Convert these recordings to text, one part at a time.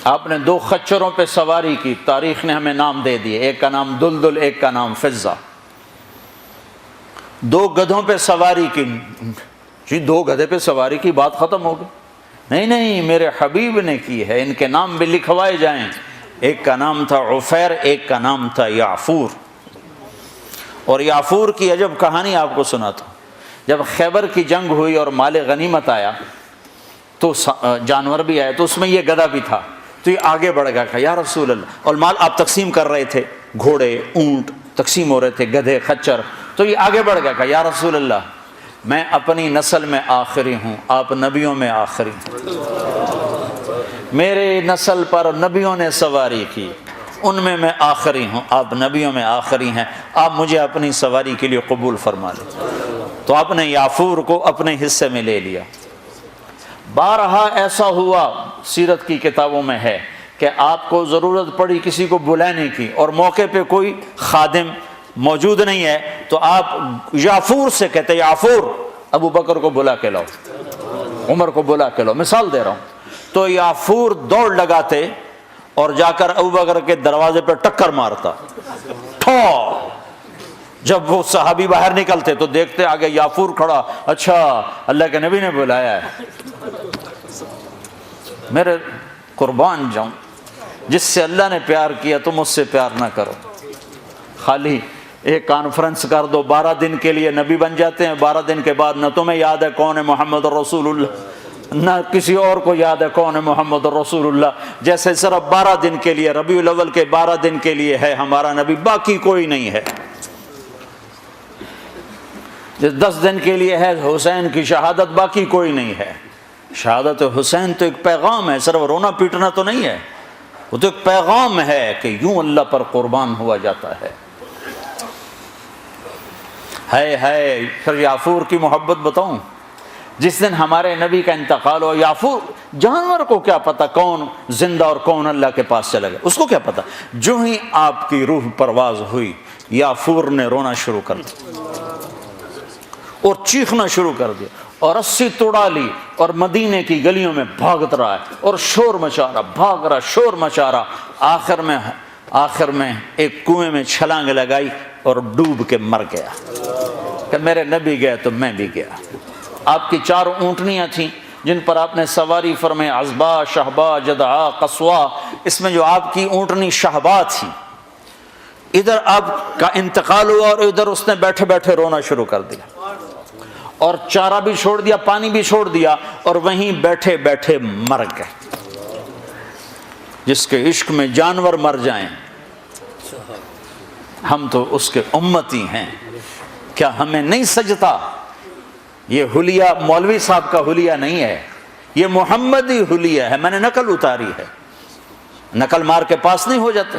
آپ نے 2 خچروں پہ سواری کی، تاریخ نے ہمیں نام دے دیے، ایک کا نام دلدل، ایک کا نام فضہ۔ 2 گدھوں پہ سواری کی، جی 2 گدھے پہ سواری کی، بات ختم ہو گئی؟ نہیں، میرے حبیب نے کی ہے، ان کے نام بھی لکھوائے جائیں۔ ایک کا نام تھا عفیر، ایک کا نام تھا یعفور۔ اور یعفور کی عجب کہانی آپ کو سناتا ہوں۔ جب خیبر کی جنگ ہوئی اور مال غنیمت آیا تو جانور بھی آئے، تو اس میں یہ گدھا بھی تھا، تو یہ آگے بڑھ گیا کہ یا رسول اللہ، اور مال آپ تقسیم کر رہے تھے، گھوڑے اونٹ تقسیم ہو رہے تھے، گدھے خچر، تو یہ آگے بڑھ گیا کہ یا رسول اللہ میں اپنی نسل میں آخری ہوں، آپ نبیوں میں آخری ہیں، میرے نسل پر نبیوں نے سواری کی، ان میں آخری ہوں، آپ نبیوں میں آخری ہیں، آپ مجھے اپنی سواری کے لیے قبول فرما لیں۔ تو آپ نے یعفور کو اپنے حصے میں لے لیا۔ بارہا ایسا ہوا، سیرت کی کتابوں میں ہے کہ آپ کو ضرورت پڑی کسی کو بلانے کی اور موقع پہ کوئی خادم موجود نہیں ہے، تو آپ یعفور سے کہتے یعفور ابو بکر کو بلا کے لاؤ، عمر کو بلا کے لاؤ، مثال دے رہا ہوں۔ تو یعفور دوڑ لگاتے اور جا کر ابو بکر کے دروازے پہ ٹکر مارتا، ٹھو۔ جب وہ صحابی باہر نکلتے تو دیکھتے آگے یعفور کھڑا، اچھا اللہ کے نبی نے بلایا ہے۔ میرے قربان جاؤں، جس سے اللہ نے پیار کیا تم اس سے پیار نہ کرو۔ خالی ایک کانفرنس کر دو، 12 دن کے لیے نبی بن جاتے ہیں، 12 دن کے بعد نہ تمہیں یاد ہے کون ہے محمد رسول اللہ، نہ کسی اور کو یاد ہے کون ہے محمد رسول اللہ۔ جیسے صرف 12 دن کے لیے، ربیع الاول کے 12 دن کے لیے ہے ہمارا نبی، باقی کوئی نہیں ہے۔ 10 دن کے لیے ہے حسین کی شہادت، باقی کوئی نہیں ہے۔ شہادت حسین تو ایک پیغام ہے، صرف رونا پیٹنا تو نہیں ہے، وہ تو ایک پیغام ہے کہ یوں اللہ پر قربان ہوا جاتا ہے۔ پھر یعفور کی محبت بتاؤں، جس دن ہمارے نبی کا انتقال ہو، یعفور جانور کو کیا پتا کون زندہ اور کون اللہ کے پاس چلا گیا، اس کو کیا پتا، جو ہی آپ کی روح پرواز ہوئی یعفور نے رونا شروع کر دیا اور چیخنا شروع کر دیا اور رسی توڑا لی اور مدینے کی گلیوں میں بھاگت رہا ہے اور شور مچا رہا، بھاگ رہا، شور مچا رہا۔ آخر میں ایک کنویں میں چھلانگ لگائی اور ڈوب کے مر گیا کہ میرے نبی گئے تو میں بھی گیا۔ آپ کی 4 اونٹنیاں تھیں جن پر آپ نے سواری فرمائی، عزبا، شہبا، جدعا، قصوا۔ اس میں جو آپ کی اونٹنی شہبا تھی، ادھر آپ کا انتقال ہوا اور ادھر اس نے بیٹھے بیٹھے رونا شروع کر دیا اور چارہ بھی چھوڑ دیا، پانی بھی چھوڑ دیا اور وہیں بیٹھے بیٹھے مر گئے۔ جس کے عشق میں جانور مر جائیں، ہم تو اس کے امتی ہیں، کیا ہمیں نہیں سجتا؟ یہ حلیہ مولوی صاحب کا حلیہ نہیں ہے، یہ محمدی حلیہ ہے، میں نے نقل اتاری ہے۔ نقل مار کے پاس نہیں ہو جاتے،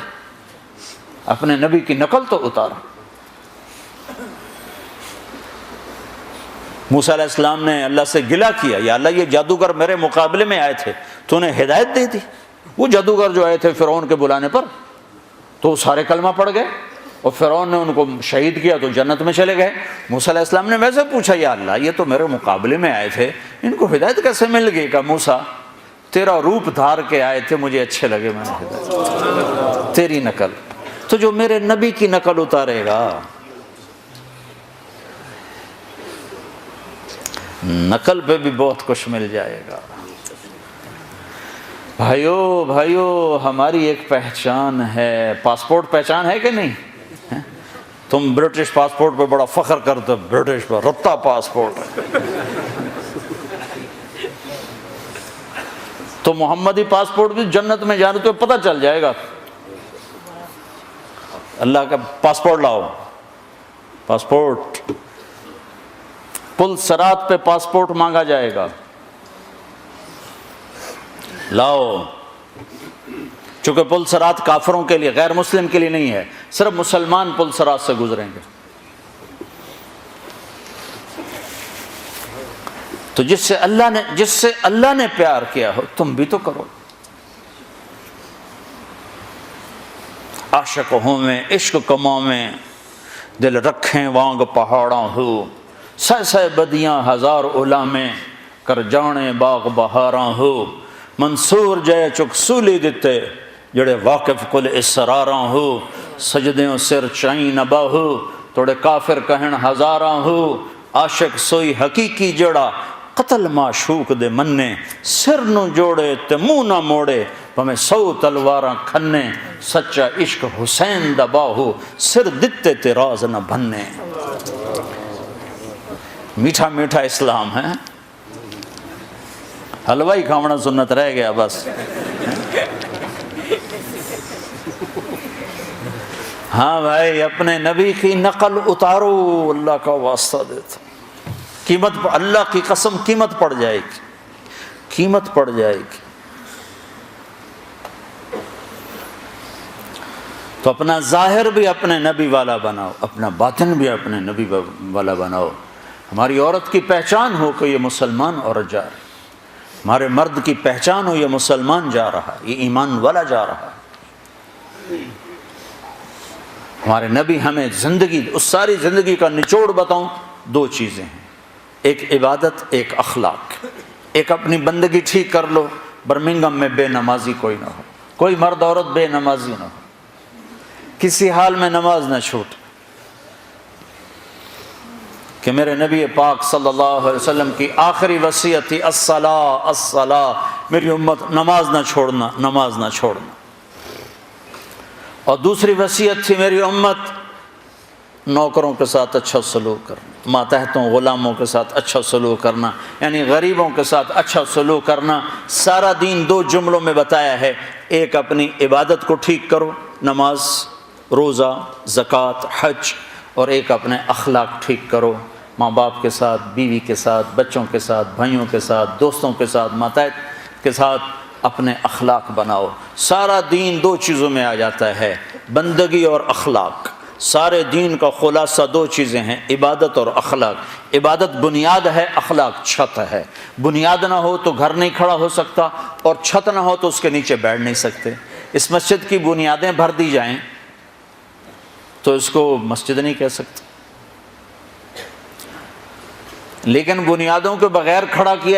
اپنے نبی کی نقل تو اتارا۔ موسیٰ علیہ السلام نے اللہ سے گلہ کیا، یا اللہ یہ جادوگر میرے مقابلے میں آئے تھے، تو انہیں ہدایت دے دی۔ وہ جادوگر جو آئے تھے فرعون کے بلانے پر، تو سارے کلمہ پڑھ گئے اور فرعون نے ان کو شہید کیا تو جنت میں چلے گئے۔ موسیٰ علیہ السلام نے ویسے پوچھا، یا اللہ یہ تو میرے مقابلے میں آئے تھے، ان کو ہدایت کیسے مل گئی؟ کہ موسیٰ تیرا روپ دھار کے آئے تھے، مجھے اچھے لگے، میں نے ہدایت تیری نقل۔ تو جو میرے نبی کی نقل اتارے گا، نقل پہ بھی بہت کچھ مل جائے گا۔ بھائیو ہماری ایک پہچان ہے، پاسپورٹ پہچان ہے کہ نہیں؟ تم برٹش پاسپورٹ پہ بڑا فخر کرتے ہو، برٹش پہ رتا پاسپورٹ ہے، تو محمدی پاسپورٹ بھی جنت میں جانے تو پتہ چل جائے گا۔ اللہ کا پاسپورٹ لاؤ، پاسپورٹ پل صراط پہ پاسپورٹ مانگا جائے گا، لاؤ۔ چونکہ پل صراط کافروں کے لیے، غیر مسلم کے لیے نہیں ہے، صرف مسلمان پل صراط سے گزریں گے۔ تو جس سے اللہ نے پیار کیا ہو تم بھی تو کرو۔ عاشق ہوں میں عشق کماں میں، دل رکھیں وانگ پہاڑاں ہو، سہ بدیاں ہزار اولا میں، کر جانے باغ بہاراں ہو۔ منصور جے چک سولی دیتے جڑے واقف کل اسراراں ہو سجدیوں سر چائیں نبا ہو توڑے کافر کہن ہزاراں ہو عاشق سوئی حقیقی جڑا قتل معشوق دے مننے سر نو جوڑے تے منہ نہ موڑے پمیں 100 تلواراں کھنے سچا عشق حسین دا باہو سر دتے تے راز نہ بھنے۔ میٹھا میٹھا اسلام ہے، حلوائی کھاونا سنت رہ گیا بس۔ ہاں بھائی اپنے نبی کی نقل اتارو، اللہ کا واسطہ دیتا، قیمت اللہ کی قسم قیمت پڑ جائے گی، قیمت پڑ جائے گی۔ تو اپنا ظاہر بھی اپنے نبی والا بناؤ، اپنا باطن بھی اپنے نبی والا بناؤ۔ ہماری عورت کی پہچان ہو کہ یہ مسلمان عورت جا رہی، ہمارے مرد کی پہچان ہو یہ مسلمان جا رہا، یہ ایمان والا جا رہا۔ ہمارے نبی ہمیں زندگی، اس ساری زندگی کا نچوڑ بتاؤں، 2 چیزیں ہیں، ایک عبادت، ایک اخلاق۔ ایک اپنی بندگی ٹھیک کر لو، برمنگم میں بے نمازی کوئی نہ ہو، کوئی مرد عورت بے نمازی نہ ہو، کسی حال میں نماز نہ چھوٹ۔ کہ میرے نبی پاک صلی اللہ علیہ وسلم کی آخری وصیت تھی الصلاۃ الصلاۃ، میری امت نماز نہ چھوڑنا، نماز نہ چھوڑنا۔ اور دوسری وصیت تھی میری امت نوکروں کے ساتھ اچھا سلوک کرنا، ماتحتوں غلاموں کے ساتھ اچھا سلوک کرنا، یعنی غریبوں کے ساتھ اچھا سلوک کرنا۔ سارا دین 2 جملوں میں بتایا ہے، ایک اپنی عبادت کو ٹھیک کرو، نماز، روزہ، زکوٰۃ، حج، اور ایک اپنے اخلاق ٹھیک کرو، ماں باپ کے ساتھ، بیوی کے ساتھ، بچوں کے ساتھ، بھائیوں کے ساتھ، دوستوں کے ساتھ، ماتحت کے ساتھ اپنے اخلاق بناؤ۔ سارا دین 2 چیزوں میں آ جاتا ہے، بندگی اور اخلاق۔ سارے دین کا خلاصہ 2 چیزیں ہیں، عبادت اور اخلاق۔ عبادت بنیاد ہے، اخلاق چھت ہے۔ بنیاد نہ ہو تو گھر نہیں کھڑا ہو سکتا، اور چھت نہ ہو تو اس کے نیچے بیٹھ نہیں سکتے۔ اس مسجد کی بنیادیں بھر دی جائیں تو اس کو مسجد نہیں کہہ سکتے، لیکن بنیادوں کے بغیر کھڑا کیا